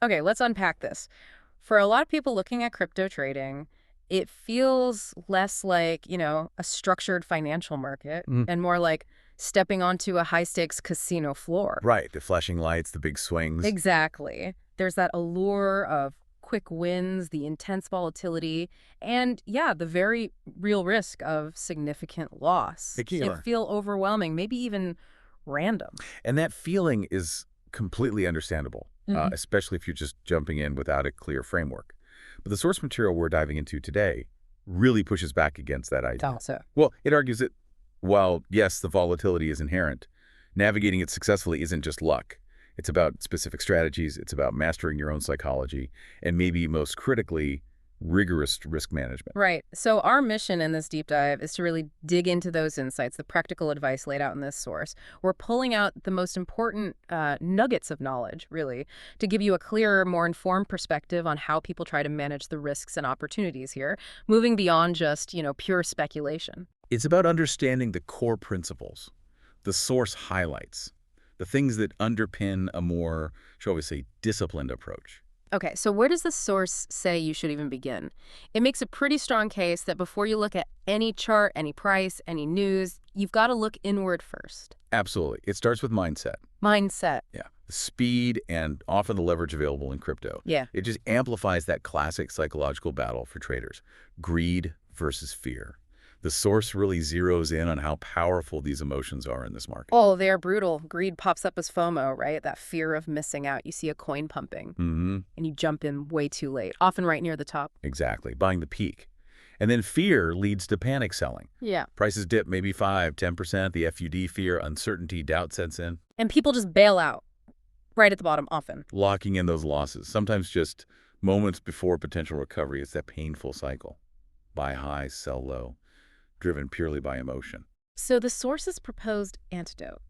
Okay, let's unpack this. For a lot of people looking at crypto trading, it feels less like, a structured financial market Mm. and more like stepping onto a high-stakes casino floor. Right, the flashing lights, the big swings. Exactly. There's that allure of quick wins, the intense volatility, and yeah, the very real risk of significant loss. It can It feel overwhelming, maybe even random. And that feeling is completely understandable, Hmm. especially if you're just jumping in without a clear framework. But the source material we're diving into today really pushes back against that idea. Also. Well, it argues that while, yes, the volatility is inherent, navigating it successfully isn't just luck. It's about specific strategies, it's about mastering your own psychology, and maybe most critically, rigorous risk management. Right. So our mission in this deep dive is to really dig into those insights, the practical advice laid out in this source. We're pulling out the most important nuggets of knowledge, really, to give you a clearer, more informed perspective on how people try to manage the risks and opportunities here, moving beyond just, pure speculation. It's about understanding the core principles, the source highlights, the things that underpin a more, shall we say, disciplined approach. Okay, so where does the source say you should even begin? It makes a pretty strong case that before you look at any chart, any price, any news, you've got to look inward first. Absolutely. It starts with mindset. Mindset. Yeah. The speed and often the leverage available in crypto. Yeah. It just amplifies that classic psychological battle for traders. Greed versus fear. The source really zeroes in on how powerful these emotions are in this market. Oh, they're brutal. Greed pops up as FOMO, right? That fear of missing out. You see a coin pumping, and you jump in way too late, often right near the top. Exactly. Buying the peak. And then fear leads to panic selling. Yeah. Prices dip maybe 5, 10%. The FUD, fear, uncertainty, doubt sets in, And people just bail out right at the bottom often. locking in those losses, sometimes just moments before potential recovery. It's that painful cycle. Buy high, sell low, driven purely by emotion. So the source's proposed antidote.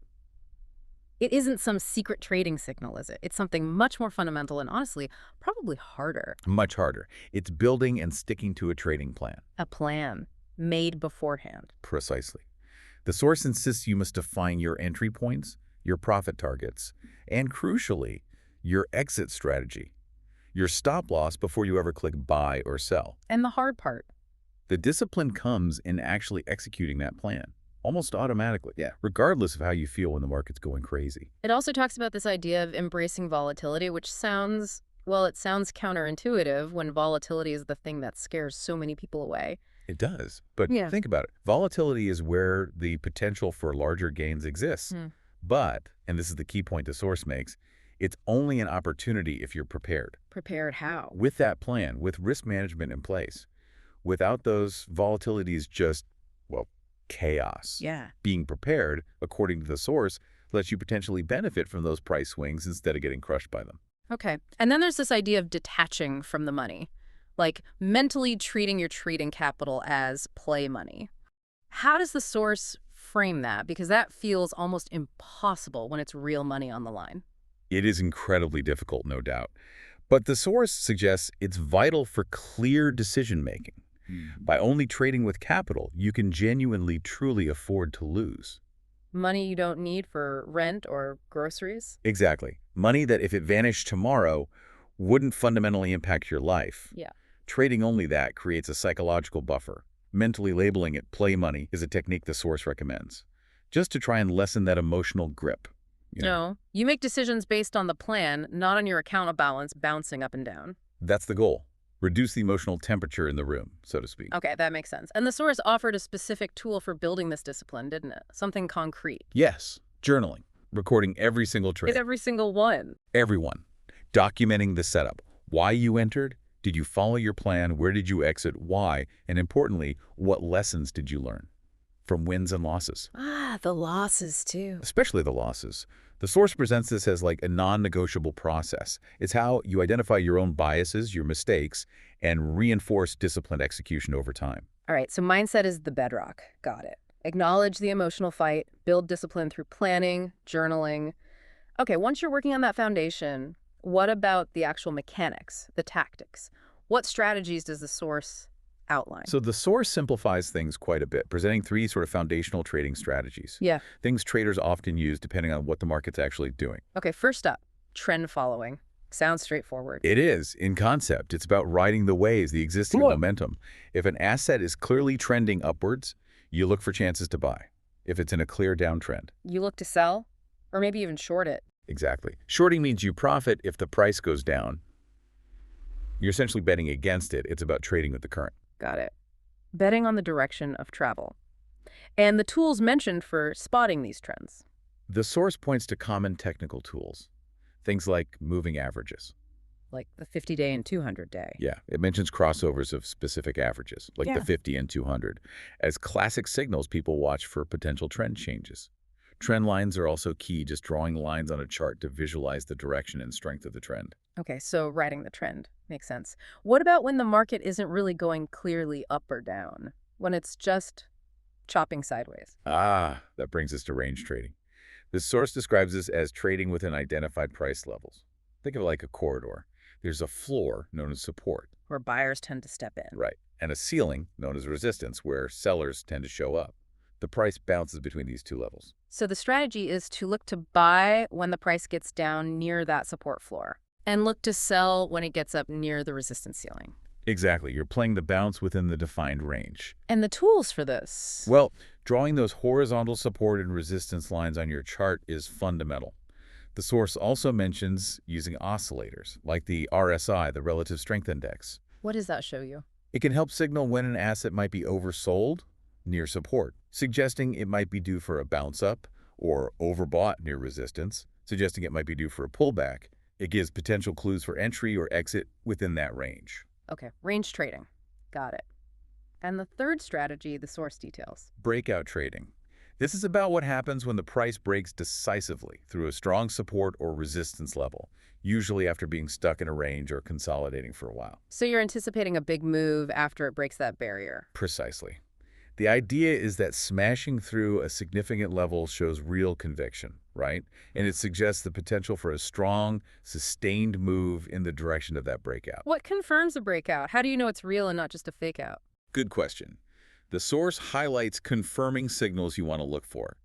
It isn't some secret trading signal, is it? It's something much more fundamental and honestly, probably harder. Much harder. It's building and sticking to a trading plan. A plan made beforehand. Precisely. The source insists you must define your entry points, your profit targets, and crucially, your exit strategy, your stop loss before you ever click buy or sell. And the hard part. The discipline comes in actually executing that plan, almost automatically, regardless of how you feel when the market's going crazy. It also talks about this idea of embracing volatility, which sounds, well, it sounds counterintuitive when volatility is the thing that scares so many people away. It does. But Yeah. think about it. Volatility is where the potential for larger gains exists. Hmm. But, and this is the key point the source makes, it's only an opportunity if you're prepared. Prepared how? With that plan, with risk management in place. Without those, volatility is just, well, chaos. Yeah. Being prepared, according to the source, lets you potentially benefit from those price swings instead of getting crushed by them. Okay. And then there's this idea of detaching from the money, like mentally treating your trading capital as play money. How does the source frame that? Because that feels almost impossible when it's real money on the line. It is incredibly difficult, no doubt. But the source suggests it's vital for clear decision-making. By only trading with capital, you can genuinely, truly afford to lose. Money you don't need for rent or groceries? Exactly. Money that, if it vanished tomorrow, wouldn't fundamentally impact your life. Yeah. Trading only that creates a psychological buffer. Mentally labeling it play money is a technique the source recommends, just to try and lessen that emotional grip. No. You make decisions based on the plan, not on your account balance bouncing up and down. That's the goal. Reduce the emotional temperature in the room, so to speak. Okay, that makes sense. And the source offered a specific tool for building this discipline, didn't it? Something concrete. Yes, journaling, recording every single trade. It's every single one. Everyone. Documenting the setup. Why you entered? Did you follow your plan? Where did you exit? Why? And importantly, what lessons did you learn from wins and losses? Ah, the losses too. Especially the losses. The source presents this as like a non-negotiable process. It's how you identify your own biases, your mistakes, and reinforce disciplined execution over time. All right, so mindset is the bedrock. Got it. Acknowledge the emotional fight, build discipline through planning, journaling. Okay, once you're working on that foundation, what about the actual mechanics, the tactics? What strategies does the source outline? So the source simplifies things quite a bit, presenting 3 sort of foundational trading strategies. Yeah. Things traders often use depending on what the market's actually doing. Okay, first up, trend following. Sounds straightforward. It is, in concept. It's about riding the waves, the existing momentum. If an asset is clearly trending upwards, you look for chances to buy. If it's in a clear downtrend. You look to sell, or maybe even short it. Exactly. Shorting means you profit if the price goes down. You're essentially betting against it. It's about trading with the current. Got it. Betting on the direction of travel. And the tools mentioned for spotting these trends. The source points to common technical tools. Things like moving averages. Like the 50-day and 200-day. Yeah, it mentions crossovers of specific averages, like the 50 and 200, as classic signals people watch for potential trend changes. Trend lines are also key, just drawing lines on a chart to visualize the direction and strength of the trend. Okay, so riding the trend. Makes sense. What about when the market isn't really going clearly up or down? When it's just chopping sideways? Ah, that brings us to range trading. This source describes this as trading within identified price levels. Think of it like a corridor. There's a floor, known as support. Where buyers tend to step in. Right. And a ceiling, known as resistance, where sellers tend to show up. The price bounces between these two levels. So the strategy is to look to buy when the price gets down near that support floor, and look to sell when it gets up near the resistance ceiling. Exactly. You're playing the bounce within the defined range. And the tools for this? Well, drawing those horizontal support and resistance lines on your chart is fundamental. The source also mentions using oscillators, like the RSI, the Relative Strength Index. What does that show you? It can help signal when an asset might be oversold near support, suggesting it might be due for a bounce up, or overbought near resistance, suggesting it might be due for a pullback. It gives potential clues for entry or exit within that range. Okay, range trading. Got it. And the third strategy, the source details. Breakout trading. This is about what happens when the price breaks decisively through a strong support or resistance level, usually after being stuck in a range or consolidating for a while. So you're anticipating a big move after it breaks that barrier. Precisely. The idea is that smashing through a significant level shows real conviction, right? And it suggests the potential for a strong, sustained move in the direction of that breakout. What confirms a breakout? How do you know it's real and not just a fake out? Good question. The source highlights confirming signals you want to look for.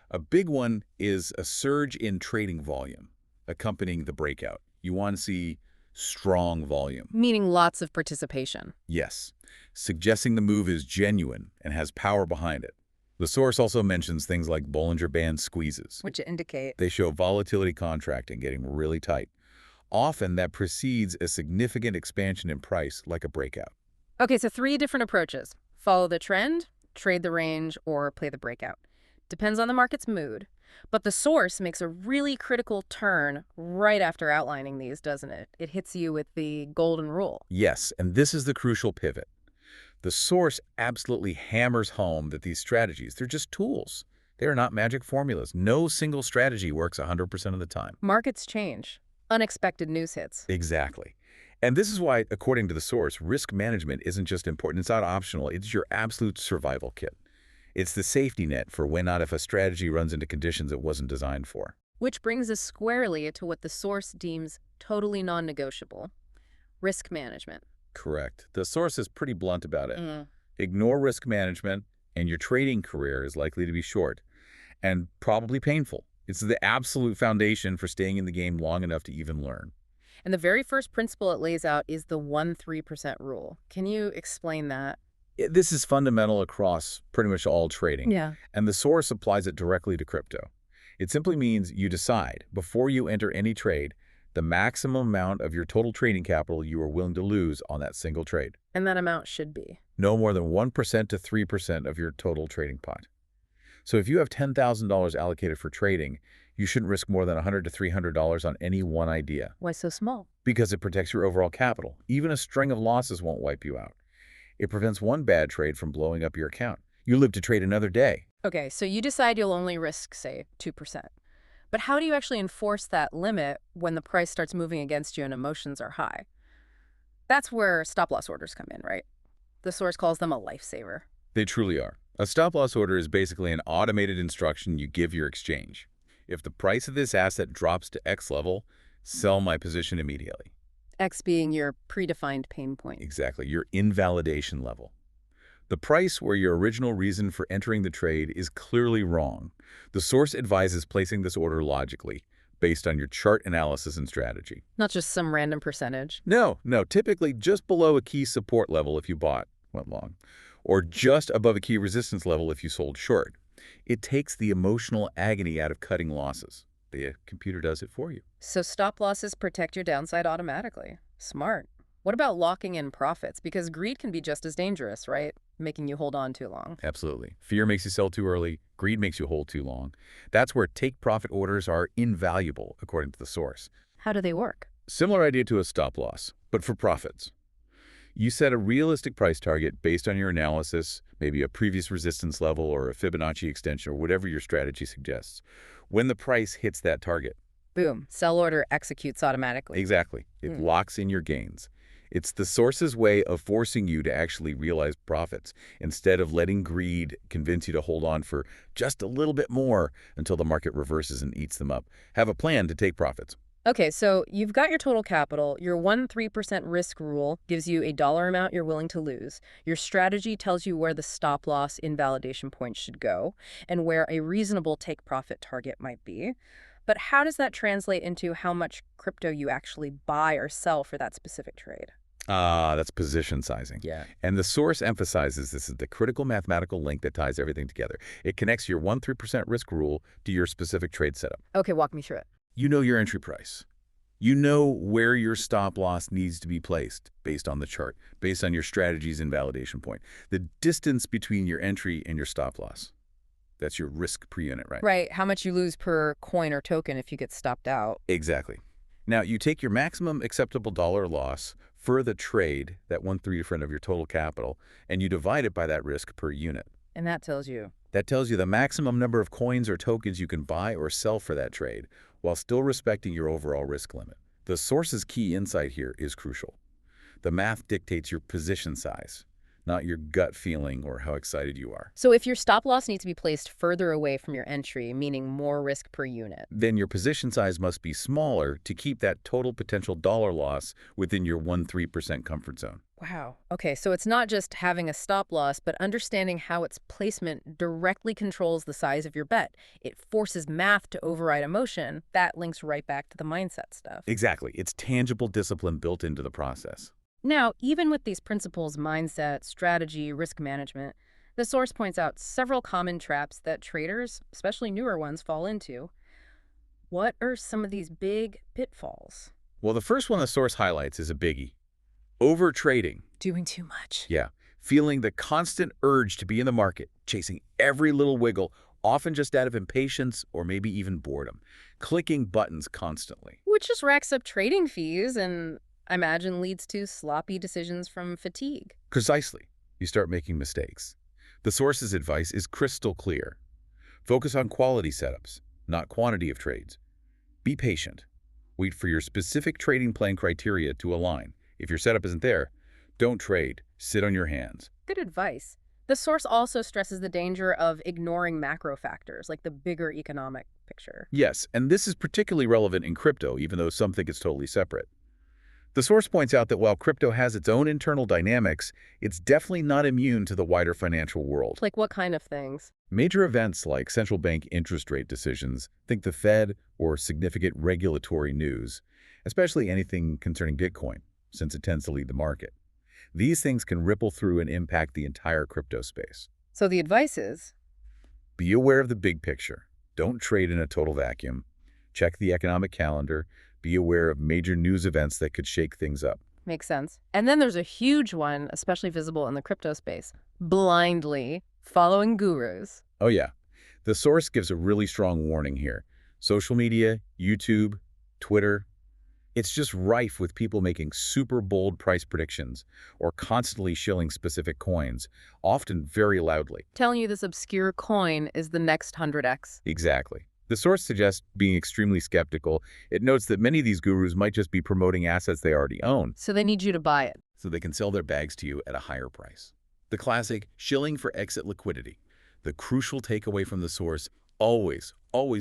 A big one is a surge in trading volume accompanying the breakout. You want to see strong volume. Meaning lots of participation. Yes, suggesting the move is genuine and has power behind it. The source also mentions things like Bollinger Band squeezes. Which indicate They show volatility contracting getting really tight. Often that precedes a significant expansion in price, like a breakout. Okay, so 3 different approaches. Follow the trend, trade the range, or play the breakout. Depends on the market's mood. But the source makes a really critical turn right after outlining these, doesn't it? It hits you with the golden rule. Yes, and this is the crucial pivot. The source absolutely hammers home that these strategies, they're just tools. They are not magic formulas. No single strategy works 100% of the time. Markets change. Unexpected news hits. Exactly. And this is why, according to the source, risk management isn't just important. It's not optional. It's your absolute survival kit. It's the safety net for when not if a strategy runs into conditions it wasn't designed for. Which brings us squarely to what the source deems totally non-negotiable: risk management. Correct. The source is pretty blunt about it. Ignore risk management, and your trading career is likely to be short and probably painful. It's the absolute foundation for staying in the game long enough to even learn. And the very first principle it lays out is the 1-3% rule. Can you explain that? This is fundamental across pretty much all trading. Yeah. And the source applies it directly to crypto. It simply means you decide, before you enter any trade, the maximum amount of your total trading capital you are willing to lose on that single trade. And that amount should be? No more than 1% to 3% of your total trading pot. So if you have $10,000 allocated for trading, you shouldn't risk more than $100 to $300 on any one idea. Why so small? Because it protects your overall capital. Even a string of losses won't wipe you out. It prevents one bad trade from blowing up your account. You live to trade another day. Okay, so you decide you'll only risk, say, 2%. But how do you actually enforce that limit when the price starts moving against you and emotions are high? That's where stop-loss orders come in, right? The source calls them a lifesaver. They truly are. A stop-loss order is basically an automated instruction you give your exchange. If the price of this asset drops to X level, sell my position immediately. X being your predefined pain point. Exactly, your invalidation level. The price where your original reason for entering the trade is clearly wrong. The source advises placing this order logically, based on your chart analysis and strategy. Not just some random percentage. No, no, typically just below a key support level if you went long, or just above a key resistance level if you sold short. It takes the emotional agony out of cutting losses. The computer does it for you. So stop losses protect your downside automatically. Smart. What about locking in profits? Because greed can be just as dangerous, right? Making you hold on too long. Absolutely. Fear makes you sell too early. Greed makes you hold too long. That's where take-profit orders are invaluable, according to the source. How do they work? Similar idea to a stop loss, but for profits. You set a realistic price target based on your analysis, maybe a previous resistance level or a Fibonacci extension or whatever your strategy suggests. When the price hits that target. Boom. Sell order executes automatically. Exactly. It locks in your gains. It's the source's way of forcing you to actually realize profits instead of letting greed convince you to hold on for just a little bit more until the market reverses and eats them up. Have a plan to take profits. Okay, so you've got your total capital. Your 1-3% risk rule gives you a dollar amount you're willing to lose. Your strategy tells you where the stop loss invalidation point should go and where a reasonable take profit target might be. But how does that translate into how much crypto you actually buy or sell for that specific trade? That's position sizing. Yeah. And the source emphasizes this is the critical mathematical link that ties everything together. It connects your 1-3% risk rule to your specific trade setup. Okay, walk me through it. You know your entry price. You know where your stop loss needs to be placed based on the chart, based on your strategy's invalidation point. The distance between your entry and your stop loss. That's your risk per unit, right? Right, how much you lose per coin or token if you get stopped out. Exactly. Now, you take your maximum acceptable dollar loss for the trade, that 1/3 of your total capital, and you divide it by that risk per unit. And that tells you. That tells you the maximum number of coins or tokens you can buy or sell for that trade, while still respecting your overall risk limit. The source's key insight here is crucial. The math dictates your position size, not your gut feeling or how excited you are. So if your stop loss needs to be placed further away from your entry, meaning more risk per unit. Then your position size must be smaller to keep that total potential dollar loss within your 1-3% comfort zone. Wow. Okay, so it's not just having a stop loss, but understanding how its placement directly controls the size of your bet. It forces math to override emotion. That links right back to the mindset stuff. Exactly. It's tangible discipline built into the process. Now, even with these principles, mindset, strategy, risk management, the source points out several common traps that traders, especially newer ones, fall into. What are some of these big pitfalls? Well, the first one the source highlights is a biggie. Overtrading. Doing too much. Yeah. Feeling the constant urge to be in the market, chasing every little wiggle, often just out of impatience or maybe even boredom. Clicking buttons constantly. Which just racks up trading fees and, I imagine, leads to sloppy decisions from fatigue. Precisely. You start making mistakes. The source's advice is crystal clear. Focus on quality setups, not quantity of trades. Be patient. Wait for your specific trading plan criteria to align. If your setup isn't there, don't trade. Sit on your hands. Good advice. The source also stresses the danger of ignoring macro factors, like the bigger economic picture. Yes, and this is particularly relevant in crypto, even though some think it's totally separate. The source points out that while crypto has its own internal dynamics, it's definitely not immune to the wider financial world. Like what kind of things? Major events like central bank interest rate decisions, think the Fed, or significant regulatory news, especially anything concerning Bitcoin, since it tends to lead the market. These things can ripple through and impact the entire crypto space. So the advice is? Be aware of the big picture. Don't trade in a total vacuum. Check the economic calendar. Be aware of major news events that could shake things up. Makes sense. And then there's a huge one, especially visible in the crypto space. Blindly following gurus. Oh yeah. The source gives a really strong warning here. Social media, YouTube, Twitter, it's just rife with people making super bold price predictions or constantly shilling specific coins, often very loudly. Telling you this obscure coin is the next 100x. Exactly. The source suggests being extremely skeptical. It notes that many of these gurus might just be promoting assets they already own. So they need you to buy it. So they can sell their bags to you at a higher price. The classic shilling for exit liquidity. The crucial takeaway from the source, always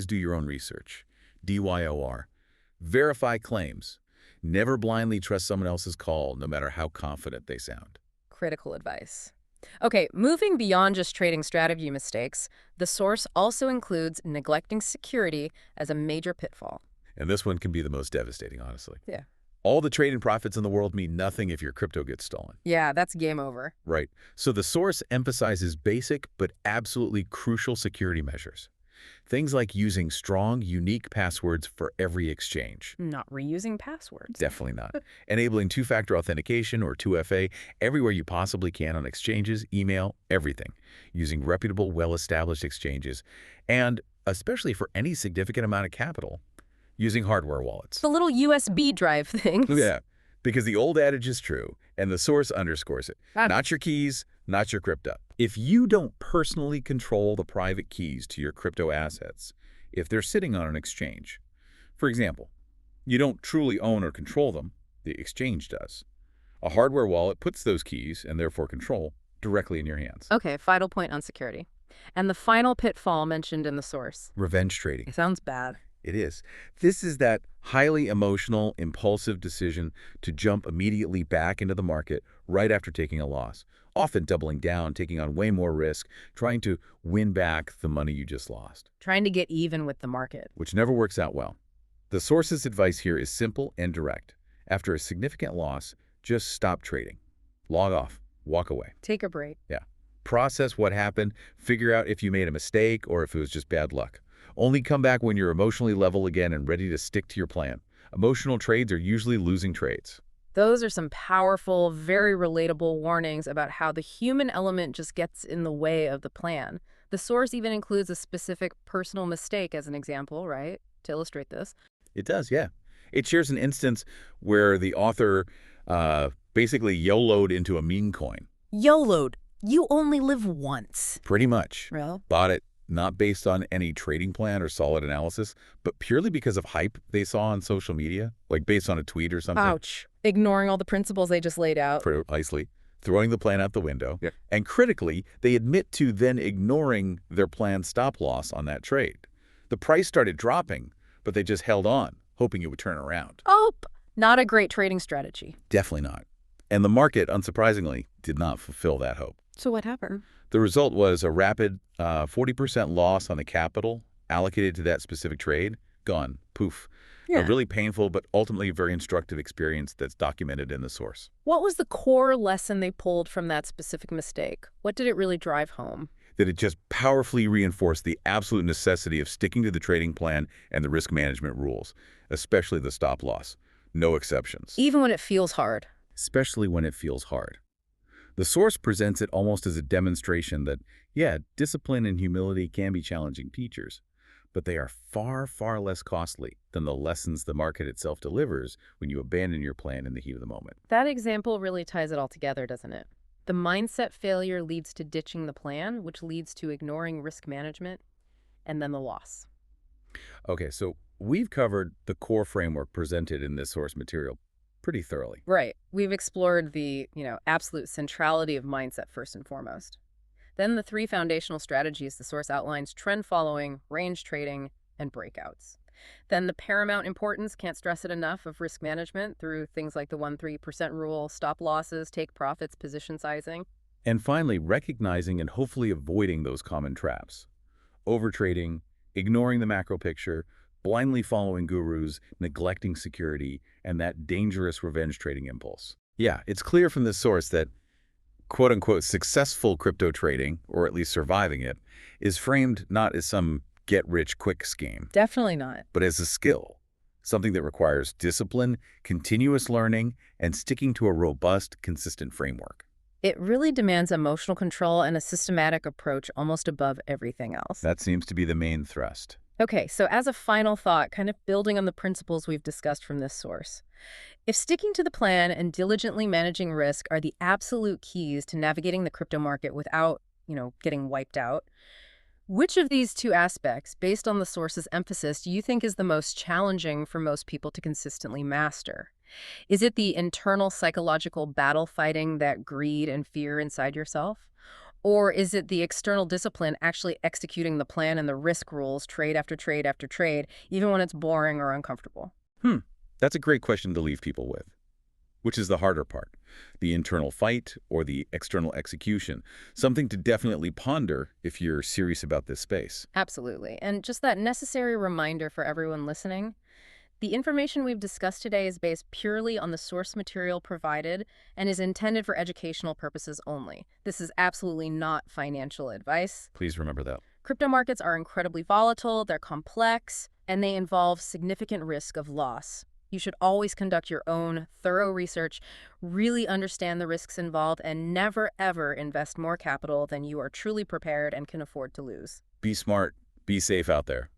do your own research. DYOR. Verify claims. Never blindly trust someone else's call, no matter how confident they sound. Critical advice. Okay, moving beyond just trading strategy mistakes, the source also includes neglecting security as a major pitfall. And this one can be the most devastating, honestly. Yeah. All the trading profits in the world mean nothing if your crypto gets stolen. Yeah, that's game over. Right. So the source emphasizes basic but absolutely crucial security measures. Things like using strong, unique passwords for every exchange. Not reusing passwords. Definitely not. Enabling two-factor authentication or 2FA everywhere you possibly can on exchanges, email, everything. Using reputable, well-established exchanges. And especially for any significant amount of capital, using hardware wallets. The little USB drive things. Yeah, because the old adage is true, and the source underscores it. Not your keys, not your crypto. If you don't personally control the private keys to your crypto assets, if they're sitting on an exchange, for example, you don't truly own or control them, the exchange does. A hardware wallet puts those keys, and therefore control, directly in your hands. Okay, final point on security. And the final pitfall mentioned in the source. Revenge trading. It sounds bad. It is. This is that highly emotional, impulsive decision to jump immediately back into the market right after taking a loss, often doubling down, taking on way more risk, trying to win back the money you just lost. Trying to get even with the market. Which never works out well. The source's advice here is simple and direct. After a significant loss, just stop trading. Log off. Walk away. Take a break. Yeah. Process what happened, figure out if you made a mistake or if it was just bad luck. Only come back when you're emotionally level again and ready to stick to your plan. Emotional trades are usually losing trades. Those are some powerful, very relatable warnings about how the human element just gets in the way of the plan. The source even includes a specific personal mistake as an example, right, to illustrate this. It does, yeah. It shares an instance where the author basically YOLO'd into a meme coin. YOLO'd. You only live once. Pretty much. Well, Bought it not based on any trading plan or solid analysis, but purely because of hype they saw on social media, like based on a tweet or something. ouch. Ignoring all the principles they just laid out. Precisely. Throwing the plan out the window. Yeah. And critically, they admit to then ignoring their planned stop loss on that trade. The price started dropping, but they just held on, hoping it would turn around. Oh, not a great trading strategy. Definitely not. And the market, unsurprisingly, did not fulfill that hope. So what happened? The result was a rapid 40% loss on the capital allocated to that specific trade. Gone. Poof. Yeah. A really painful but ultimately very instructive experience that's documented in the source. What was the core lesson they pulled from that specific mistake? What did it really drive home? That it just powerfully reinforced the absolute necessity of sticking to the trading plan and the risk management rules, especially the stop loss. No exceptions. Even when it feels hard. Especially when it feels hard. The source presents it almost as a demonstration that, yeah, discipline and humility can be challenging features, but they are far, far less costly than the lessons the market itself delivers when you abandon your plan in the heat of the moment. That example really ties it all together, doesn't it? The mindset failure leads to ditching the plan, which leads to ignoring risk management, and then the loss. Okay, so we've covered the core framework presented in this source material pretty thoroughly. Right. We've explored the, absolute centrality of mindset first and foremost. Then the three foundational strategies the source outlines: trend following, range trading, and breakouts. Then the paramount importance, can't stress it enough, of risk management through things like the 1-3% rule, stop losses, take profits, position sizing. And finally, recognizing and hopefully avoiding those common traps. Overtrading, ignoring the macro picture, blindly following gurus, neglecting security, and that dangerous revenge trading impulse. Yeah, it's clear from this source that quote-unquote successful crypto trading, or at least surviving it, is framed not as some get-rich-quick scheme, Definitely not. but as a skill, something that requires discipline, continuous learning, and sticking to a robust, consistent framework. It really demands emotional control and a systematic approach almost above everything else. That seems to be the main thrust. Okay, so as a final thought, kind of building on the principles we've discussed from this source, if sticking to the plan and diligently managing risk are the absolute keys to navigating the crypto market without, getting wiped out, which of these two aspects, based on the source's emphasis, do you think is the most challenging for most people to consistently master? Is it the internal psychological battle fighting that greed and fear inside yourself? Or is it the external discipline actually executing the plan and the risk rules trade after trade after trade, even when it's boring or uncomfortable? That's a great question to leave people with. Which is the harder part? The internal fight or the external execution? Something to definitely ponder if you're serious about this space. Absolutely. And just that necessary reminder for everyone listening, The information we've discussed today is based purely on the source material provided and is intended for educational purposes only. This is absolutely not financial advice. Please remember that. Crypto markets are incredibly volatile, they're complex, and they involve significant risk of loss. You should always conduct your own thorough research, really understand the risks involved, and never ever invest more capital than you are truly prepared and can afford to lose. Be smart. Be safe out there.